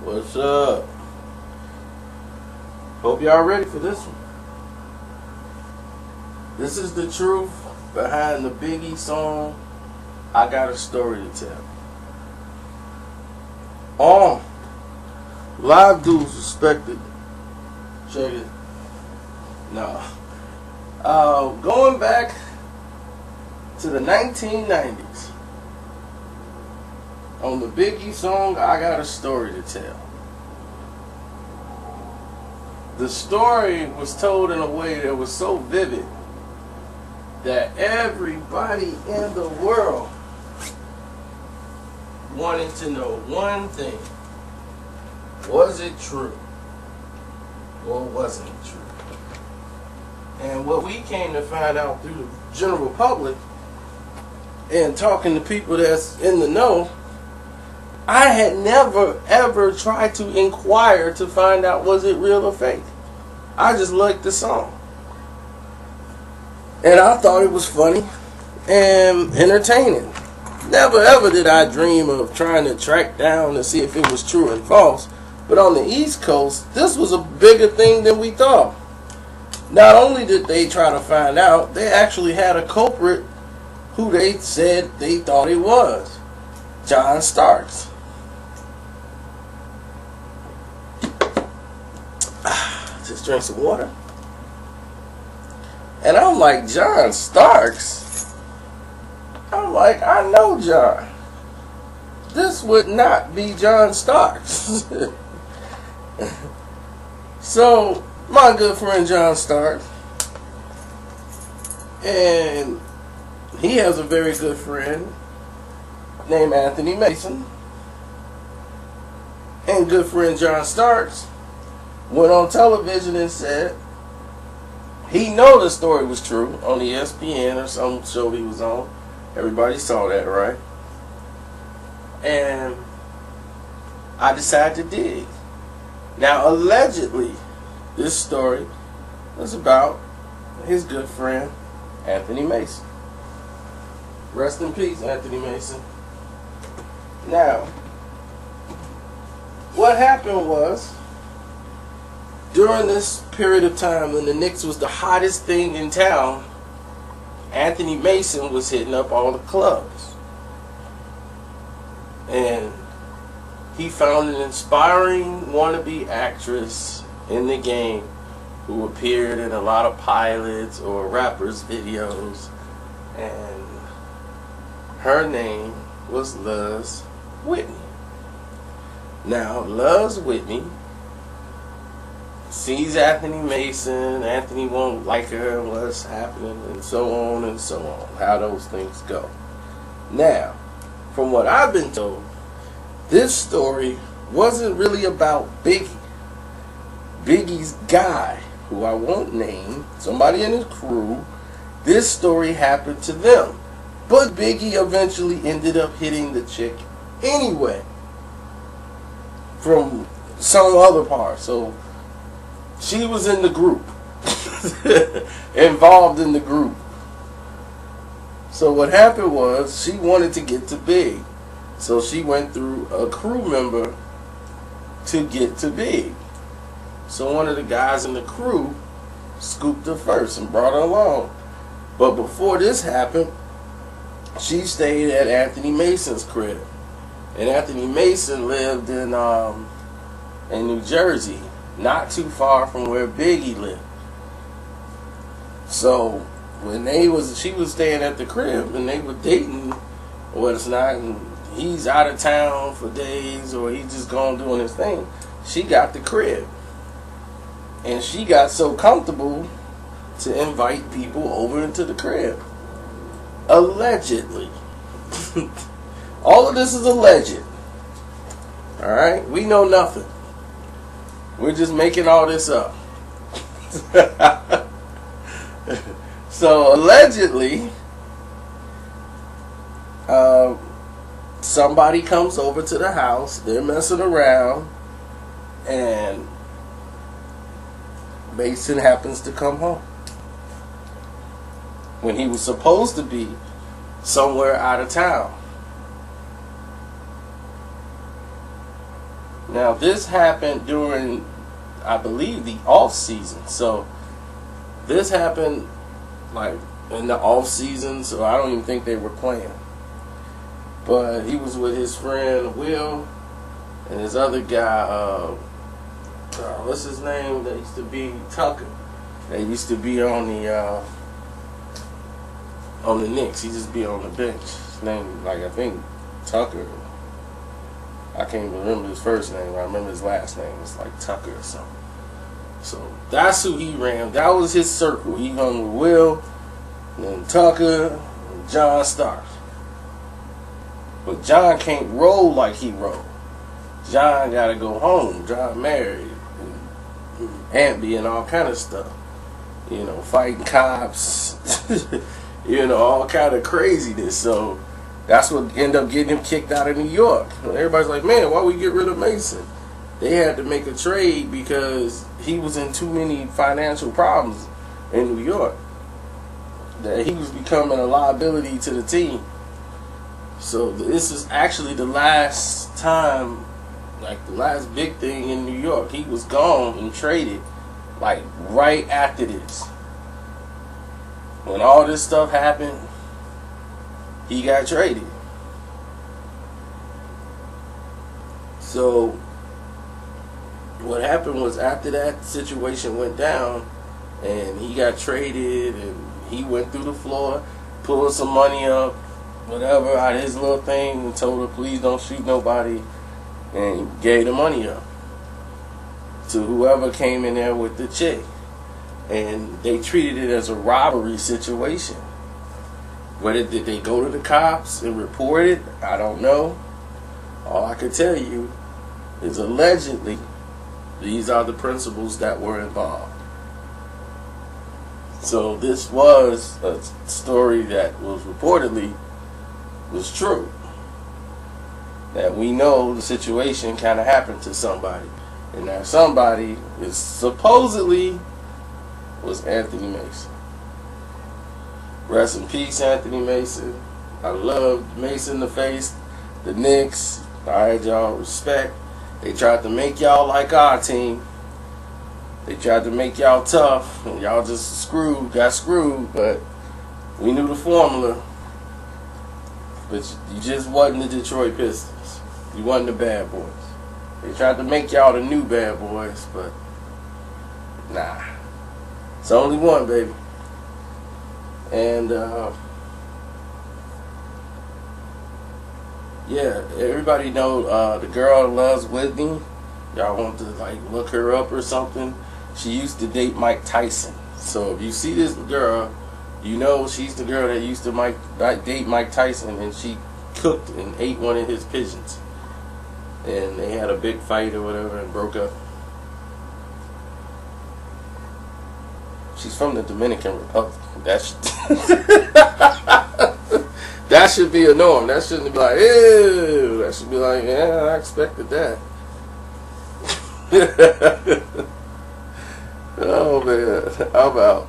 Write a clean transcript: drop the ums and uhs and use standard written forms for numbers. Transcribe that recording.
What's up? Hope y'all ready for this one. This is the truth behind the Biggie song, I Got a Story to Tell. Live dudes respected. Check it. No. Going back to the 1990s, on the Biggie song, I Got a Story to Tell. The story was told in a way that was so vivid that everybody in the world wanted to know one thing. Was it true? Or wasn't it true? And what we came to find out through the general public and talking to people that's in the know, I had never ever tried to inquire to find out was it real or fake. I just liked the song. And I thought it was funny and entertaining. Never ever did I dream of trying to track down to see if it was true and false. But on the East Coast, this was a bigger thing than we thought. Not only did they try to find out, they actually had a culprit who they said they thought it was. John Starks. Just drink some water. And I'm like, John Starks? I'm like, I know John. This would not be John Starks. So, my good friend John Starks, and he has a very good friend named Anthony Mason, and good friend John Starks went on television and said he know the story was true on ESPN or some show he was on. Everybody saw that, right? And I decided to dig. Now, allegedly, this story was about his good friend, Anthony Mason. Rest in peace, Anthony Mason. Now, what happened was, during this period of time when the Knicks was the hottest thing in town, Anthony Mason was hitting up all the clubs. And he found an inspiring wannabe actress in the game who appeared in a lot of pilots or rappers' videos. And her name was Luz Whitney. Now, Luz Whitney sees Anthony Mason. Anthony won't like her and what's happening and so on and so on. How those things go. Now, from what I've been told, this story wasn't really about Biggie. Biggie's guy, who I won't name, somebody in his crew, this story happened to them. But Biggie eventually ended up hitting the chick anyway from some other part. So she was in the group, involved in the group. So what happened was she wanted to get to Big. So she went through a crew member to get to Big. So one of the guys in the crew scooped her first and brought her along. But before this happened, she stayed at Anthony Mason's crib. And Anthony Mason lived in New Jersey, not too far from where Biggie lived. So when she was staying at the crib and they were dating or whatnot, and he's out of town for days or he's just gone doing his thing, she got the crib. And she got so comfortable to invite people over into the crib. Allegedly. All of this is alleged. Alright? We know nothing. We're just making all this up. So, allegedly, somebody comes over to the house, they're messing around, and Mason happens to come home when he was supposed to be somewhere out of town. Now this happened during, I believe, the off season. So this happened like in the off season, so I don't even think they were playing. But he was with his friend Will and his other guy, what's his name? That used to be Tucker. They used to be on the Knicks. He just be on the bench. His name, like, I think Tucker. I can't even remember his first name. I remember his last name. It's like Tucker or something. So that's who he ran. That was his circle. He hung with Will, and then Tucker, and John Starks. But John can't roll like he rolled. John got to go home. John married, and be and all kind of stuff. You know, fighting cops. You know, all kind of craziness. So that's what ended up getting him kicked out of New York. Everybody's like, man, why we get rid of Mason? They had to make a trade because he was in too many financial problems in New York, that he was becoming a liability to the team. So this is actually the last time, like the last big thing in New York. He was gone and traded like right after this. When all this stuff happened, he got traded. So what happened was, after that situation went down and he got traded, and he went through the floor, pulled some money up, whatever, out of his little thing, and told her, please don't shoot nobody, and gave the money up to whoever came in there with the chick. And they treated it as a robbery situation. Whether did they go to the cops and report it, I don't know. All I can tell you is, allegedly, these are the principals that were involved. So this was a story that was reportedly was true. That we know the situation kind of happened to somebody, and that somebody is supposedly was Anthony Mason. Rest in peace, Anthony Mason. I loved Mason the face, the Knicks. I had y'all respect. They tried to make y'all like our team. They tried to make y'all tough, and y'all just got screwed, but we knew the formula. But you just wasn't the Detroit Pistons. You wasn't the bad boys. They tried to make y'all the new bad boys, but nah. It's only one, baby. And yeah, everybody know the girl loves Whitney. Y'all want to like look her up or something. She used to date Mike Tyson. So if you see this girl, you know she's the girl that used to date Mike Tyson, and she cooked and ate one of his pigeons. And they had a big fight or whatever and broke up. She's from the Dominican Republic. That should be a norm. That shouldn't be like, ew. That should be like, yeah, I expected that. Oh man, I'm out.